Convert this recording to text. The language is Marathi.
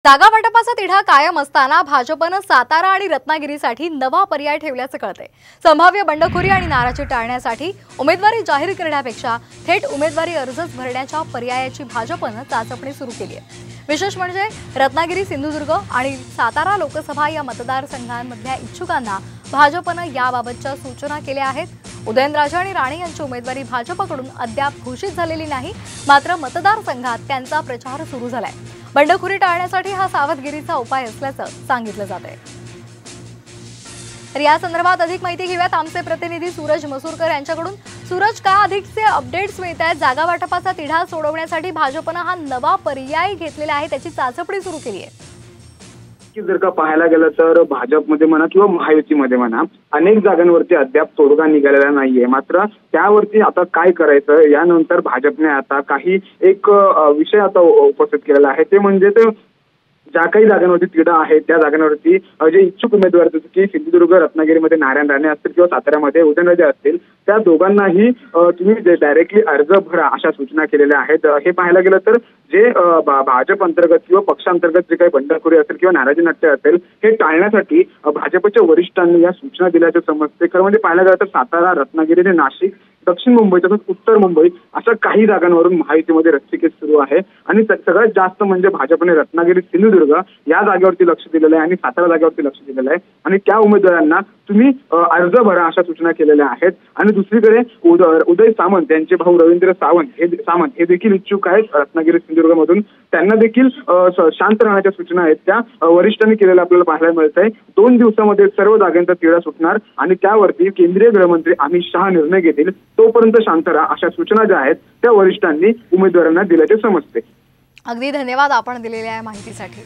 जागा वाटपाचा तिढा कायम असताना भाजपनं सातारा आणि रत्नागिरीसाठी नवा पर्याय ठेवल्याचं कळतंय। संभाव्य बंडखोरी आणि नाराजी टाळण्यासाठी उमेदवारी जाहीर करण्यापेक्षा थेट उमेदवारी अर्जच भरण्याच्या पर्यायाची भाजपनं चाचपणी सुरू केली आहे। विशेष म्हणजे रत्नागिरी, सिंधुदुर्ग आणि सातारा लोकसभा या मतदारसंघांमधल्या इच्छुकांना भाजपनं याबाबतच्या सूचना केल्या आहेत। उदयनराजे आणि राणे यांची उमेदवारी भाजपकडून अद्याप घोषित झालेली नाही, मात्र मतदारसंघात त्यांचा प्रचार सुरू झालाय। बंडखोरी टाळण्यासाठी हा सावधगिरीचा उपाय असल्याचं सांगितलं जातंय। तर या संदर्भात अधिक माहिती घेऊयात आमचे प्रतिनिधी सूरज मसूरकर यांच्याकडून। सूरज, काय अधिकचे अपडेट्स मिळतायत? जागा वाटपाचा तिढा सोडवण्यासाठी भाजपनं हा नवा पर्याय घेतलेला आहे, त्याची चाचपणी सुरू केली आहे। जर का पाहायला गेलं तर भाजपमध्ये म्हणा किंवा महायुतीमध्ये म्हणा अनेक जागांवरती अद्याप तोडगा निघालेला नाहीये। मात्र त्यावरती आता काय करायचं यानंतर भाजपने आता काही एक विषय आता उपस्थित केलेला आहे, ते म्हणजे ते ज्या काही जागांवरती तिढा आहे त्या जागांवरती जे इच्छुक उमेदवार जसे की सिंधुदुर्ग, रत्नागिरीमध्ये नारायण राणे असतील किंवा साताऱ्यामध्ये उदयनराजे असतील, त्या दोघांनाही तुम्ही डायरेक्टली अर्ज भरा अशा सूचना केलेल्या आहेत। हे पाहायला गेलं तर जे भाजप अंतर्गत किंवा पक्षांतर्गत जे काही बंडखोरी असेल किंवा नाराजी नाट्य असेल हे टाळण्यासाठी भाजपच्या वरिष्ठांनी या सूचना दिल्याचे समजते। खरं म्हणजे पाहायला गेलं तर सातारा, रत्नागिरी आणि नाशिक, दक्षिण मुंबई तसंच उत्तर मुंबई अशा काही जागांवरून महायुतीमध्ये रस्सीखेच सुरू आहे आणि सगळ्यात जास्त म्हणजे भाजपने रत्नागिरी, सिंधुदुर्ग या जागेवरती लक्ष दिलेलं आहे आणि सातारा जागेवरती लक्ष दिलेलं आहे आणि त्या उमेदवारांना तुम्ही अर्ज भरा अशा सूचना केलेल्या आहेत। आणि दुसरीकडे उदय सामंत यांचे भाऊ रवींद्र सावंत हे देखील इच्छुक आहेत रत्नागिरी, सिंधुदुर्ग मधून। त्यांना देखील शांत राहण्याच्या सूचना आहेत त्या वरिष्ठांनी केलेल्या आपल्याला पाहायला मिळत आहे। 2 दिवसामध्ये सर्व जागांचा तिढा सुटणार आणि त्यावरती केंद्रीय गृहमंत्री अमित शहा निर्णय घेतील, तोपर्यंत शांत राहा अशा सूचना ज्या आहेत त्या वरिष्ठांनी उमेदवारांना दिल्याचे समजते। अगदी धन्यवाद आपण दिलेल्या माहितीसाठी।